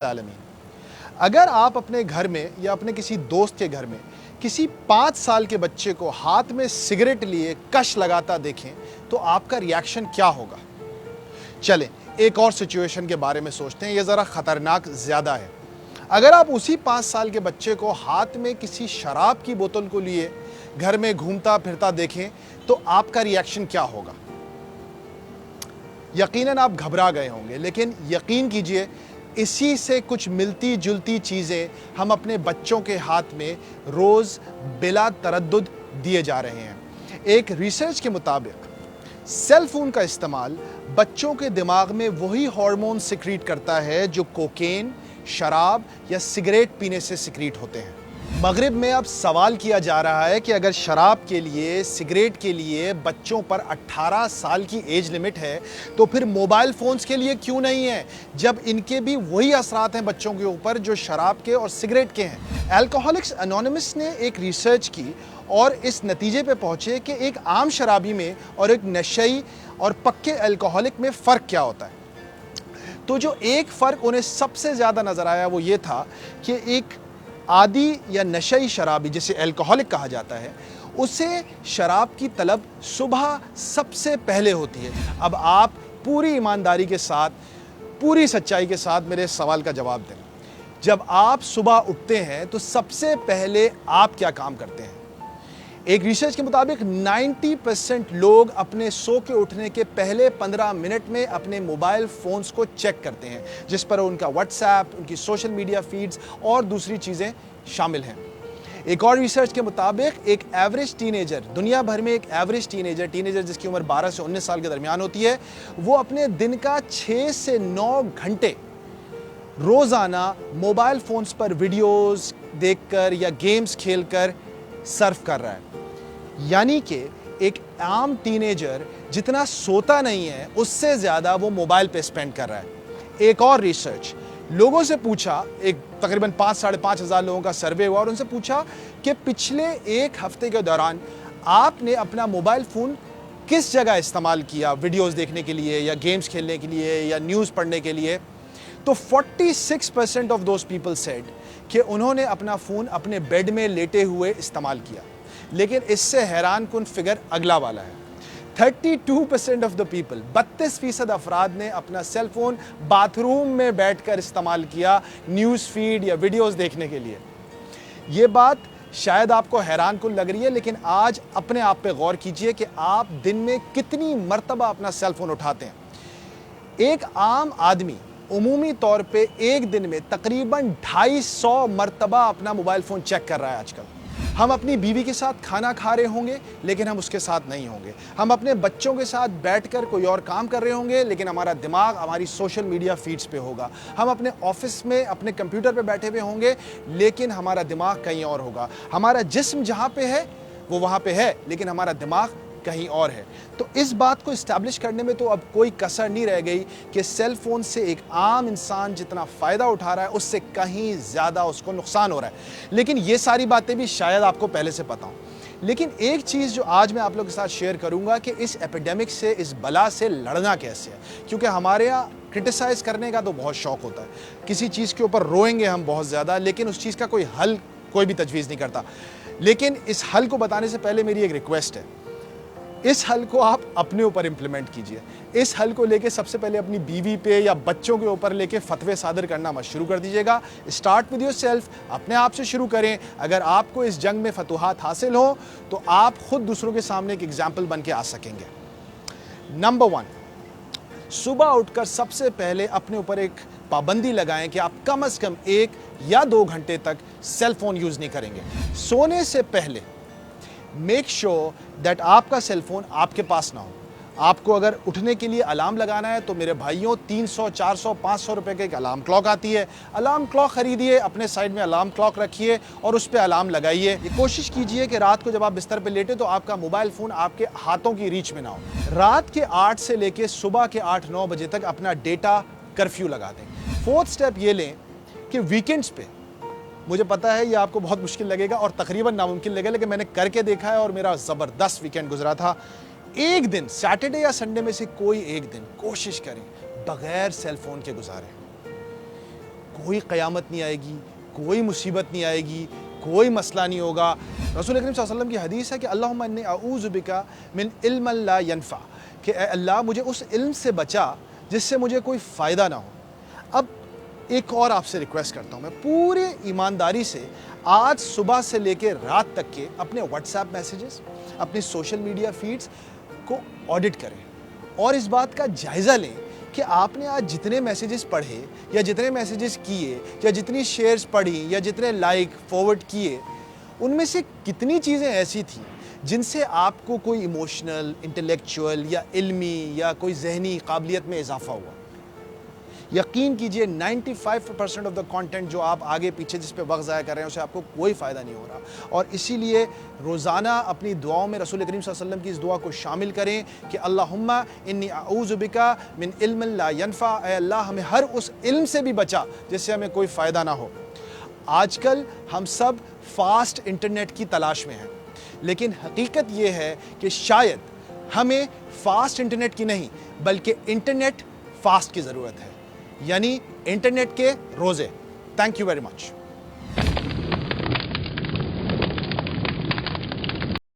عالمین۔ اگر آپ اپنے گھر میں یا اپنے کسی دوست کے گھر میں کسی 5 سال کے بچے کو ہاتھ میں سگریٹ لیے کش لگاتا دیکھیں تو آپ کا ریاکشن کیا ہوگا؟ چلیں ایک اور سچویشن کے بارے میں سوچتے ہیں، یہ ذرا خطرناک زیادہ ہے۔ اگر آپ اسی 5 سال کے بچے کو ہاتھ میں کسی شراب کی بوتل کو لیے گھر میں گھومتا پھرتا دیکھیں تو آپ کا ریاکشن کیا ہوگا؟ یقیناً آپ گھبرا گئے ہوں گے، لیکن یقین کیجئے اسی سے کچھ ملتی جلتی چیزیں ہم اپنے بچوں کے ہاتھ میں روز بلا تردد دیے جا رہے ہیں۔ ایک ریسرچ کے مطابق سیل فون کا استعمال بچوں کے دماغ میں وہی ہارمون سیکریٹ کرتا ہے جو کوکین، شراب یا سگریٹ پینے سے سیکریٹ ہوتے ہیں۔ مغرب میں اب سوال کیا جا رہا ہے کہ اگر شراب کے لیے، سگریٹ کے لیے بچوں پر 18 سال کی ایج لمٹ ہے تو پھر موبائل فونز کے لیے کیوں نہیں ہے، جب ان کے بھی وہی اثرات ہیں بچوں کے اوپر جو شراب کے اور سگریٹ کے ہیں۔ الکوہولکس انونیمس نے ایک ریسرچ کی اور اس نتیجے پہ پہنچے کہ ایک عام شرابی میں اور ایک نشئی اور پکے الکوہولک میں فرق کیا ہوتا ہے۔ تو جو ایک فرق انہیں سب سے زیادہ نظر آیا وہ یہ تھا کہ ایک عادی یا نشئی شرابی جسے الکوہولک کہا جاتا ہے، اسے شراب کی طلب صبح سب سے پہلے ہوتی ہے۔ اب آپ پوری ایمانداری کے ساتھ، پوری سچائی کے ساتھ میرے سوال کا جواب دیں۔ جب آپ صبح اٹھتے ہیں تو سب سے پہلے آپ کیا کام کرتے ہیں؟ ایک ریسرچ کے مطابق 90% لوگ اپنے سو کے اٹھنے کے پہلے 15 منٹ میں اپنے موبائل فونز کو چیک کرتے ہیں، جس پر ان کا واٹس ایپ، ان کی سوشل میڈیا فیڈز اور دوسری چیزیں شامل ہیں۔ ایک اور ریسرچ کے مطابق ایک ایوریج ٹینیجر، دنیا بھر میں ایک ایوریج ٹینیجر جس کی عمر 12 سے 19 سال کے درمیان ہوتی ہے، وہ اپنے دن کا 6 سے 9 گھنٹے روزانہ موبائل فونز پر ویڈیوز دیکھ کر یا گیمز کھیل کر صرف کر رہا ہے۔ یعنی کہ ایک عام ٹینیجر جتنا سوتا نہیں ہے اس سے زیادہ وہ موبائل پہ سپینڈ کر رہا ہے۔ ایک اور ریسرچ، لوگوں سے پوچھا، ایک تقریباً 5,500 سے 5,000 لوگوں کا سروے ہوا اور ان سے پوچھا کہ پچھلے ایک ہفتے کے دوران آپ نے اپنا موبائل فون کس جگہ استعمال کیا، ویڈیوز دیکھنے کے لیے یا گیمز کھیلنے کے لیے یا نیوز پڑھنے کے لیے؟ تو 46% آف دوز پیپل سیڈ کہ انہوں نے اپنا فون اپنے بیڈ میں لیٹے ہوئے استعمال کیا۔ لیکن اس سے حیران کن فگر اگلا والا ہے۔ 32% آف دا پیپل، 32% افراد نے اپنا سیل فون باتھ روم میں بیٹھ کر استعمال کیا نیوز فیڈ یا ویڈیوز دیکھنے کے لیے۔ یہ بات شاید آپ کو حیران کن لگ رہی ہے، لیکن آج اپنے آپ پہ غور کیجئے کہ آپ دن میں کتنی مرتبہ اپنا سیل فون اٹھاتے ہیں۔ ایک عام آدمی عمومی طور پہ ایک دن میں تقریباً 250 مرتبہ اپنا موبائل فون چیک کر رہا ہے آج کل۔ ہم اپنی بیوی کے ساتھ کھانا کھا رہے ہوں گے لیکن ہم اس کے ساتھ نہیں ہوں گے۔ ہم اپنے بچوں کے ساتھ بیٹھ کر کوئی اور کام کر رہے ہوں گے لیکن ہمارا دماغ ہماری سوشل میڈیا فیڈز پہ ہوگا۔ ہم اپنے آفس میں اپنے کمپیوٹر پہ بیٹھے ہوئے ہوں گے لیکن ہمارا دماغ کہیں اور ہوگا۔ ہمارا جسم جہاں پہ ہے وہ وہاں پہ ہے لیکن ہمارا دماغ کہیں اور ہے۔ تو اس بات کو اسٹیبلش کرنے میں تو اب کوئی کسر نہیں رہ گئی کہ سیل فون سے ایک عام انسان جتنا فائدہ اٹھا رہا ہے اس سے کہیں زیادہ اس کو نقصان ہو رہا ہے۔ لیکن یہ ساری باتیں بھی شاید آپ کو پہلے سے پتا ہوں۔ لیکن ایک چیز جو آج میں آپ لوگوں کے ساتھ شیئر کروں گا کہ اس ایپیڈیمک سے، اس بلا سے لڑنا کیسے ہے، کیونکہ ہمارے یہاں کرٹیسائز کرنے کا تو بہت شوق ہوتا ہے، کسی چیز کے اوپر روئیں گے ہم بہت زیادہ، لیکن اس چیز کا کوئی حل کوئی بھی تجویز نہیں کرتا۔ لیکن اس حل کو بتانے سے پہلے میری ایک ریکویسٹ ہے، اس حل کو آپ اپنے اوپر امپلیمنٹ کیجئے۔ اس حل کو لے کے سب سے پہلے اپنی بیوی پہ یا بچوں کے اوپر لے کے فتوے صادر کرنا مت شروع کر دیجئے گا۔ اسٹارٹ ود یور سیلف، اپنے آپ سے شروع کریں۔ اگر آپ کو اس جنگ میں فتوحات حاصل ہوں تو آپ خود دوسروں کے سامنے ایک ایگزامپل بن کے آ سکیں گے۔ نمبر 1، صبح اٹھ کر سب سے پہلے اپنے اوپر ایک پابندی لگائیں کہ آپ کم از کم 1 یا 2 گھنٹے تک سیل فون یوز نہیں کریں گے۔ سونے سے پہلے میک شور دیٹ آپ کا سیل فون آپ کے پاس نہ ہو۔ آپ کو اگر اٹھنے کے لیے الارم لگانا ہے تو میرے بھائیوں 300، 400، 500 روپے کے ایک الارم کلاک آتی ہے، الارم کلاک خریدیے، اپنے سائڈ میں الارم کلاک رکھیے اور اس پہ الارم لگائیے۔ یہ کوشش کیجئے کہ رات کو جب آپ بستر پہ لیٹے تو آپ کا موبائل فون آپ کے ہاتھوں کی ریچ میں نہ ہو۔ رات کے 8 سے لے کے صبح کے 8-9 بجے تک اپنا ڈیٹا کرفیو لگا دیں۔ 4تھ سٹیپ یہ لیں کہ ویکنڈز پہ، مجھے پتا ہے یہ آپ کو بہت مشکل لگے گا اور تقریباً ناممکن لگے گا، لیکن میں نے کر کے دیکھا ہے اور میرا زبردست ویکنڈ گزرا تھا۔ ایک دن سیٹرڈے یا سنڈے میں سے کوئی ایک دن کوشش کریں بغیر سیل فون کے گزاریں۔ کوئی قیامت نہیں آئے گی، کوئی مصیبت نہیں آئے گی، کوئی مسئلہ نہیں ہوگا۔ رسول اکرم صلی اللہ علیہ وسلم کی حدیث ہے کہ اللہم انی اعوذ بک من علم لا ینفع، کہ اے اللہ مجھے اس علم سے بچا جس سے مجھے کوئی فائدہ نہ ہو۔ اب ایک اور آپ سے ریکویسٹ کرتا ہوں، میں پورے ایمانداری سے آج صبح سے لے کے رات تک کے اپنے واٹس ایپ میسیجز، اپنی سوشل میڈیا فیڈز کو آڈٹ کریں اور اس بات کا جائزہ لیں کہ آپ نے آج جتنے میسیجز پڑھے یا جتنے میسیجز کیے یا جتنی شیئرز پڑھی یا جتنے لائک فارورڈ کیے، ان میں سے کتنی چیزیں ایسی تھیں جن سے آپ کو کوئی ایموشنل، انٹلیکچول یا علمی یا کوئی ذہنی قابلیت میں اضافہ ہوا۔ یقین کیجئے 95% آف دا کانٹینٹ جو آپ آگے پیچھے جس پہ وقت ضائع کر رہے ہیں اسے آپ کو کوئی فائدہ نہیں ہو رہا، اور اسی لیے روزانہ اپنی دعاؤں میں رسول کریم صلی اللہ علیہ وسلم کی اس دعا کو شامل کریں کہ اللہم انی اعوذ بک من علم لا ینفع، اے اللہ ہمیں ہر اس علم سے بھی بچا جس سے ہمیں کوئی فائدہ نہ ہو۔ آج کل ہم سب فاسٹ انٹرنیٹ کی تلاش میں ہیں، لیکن حقیقت یہ ہے کہ شاید ہمیں فاسٹ انٹرنیٹ کی نہیں بلکہ انٹرنیٹ فاسٹ کی ضرورت ہے، یعنی انٹرنیٹ کے روزے۔ Thank you very much.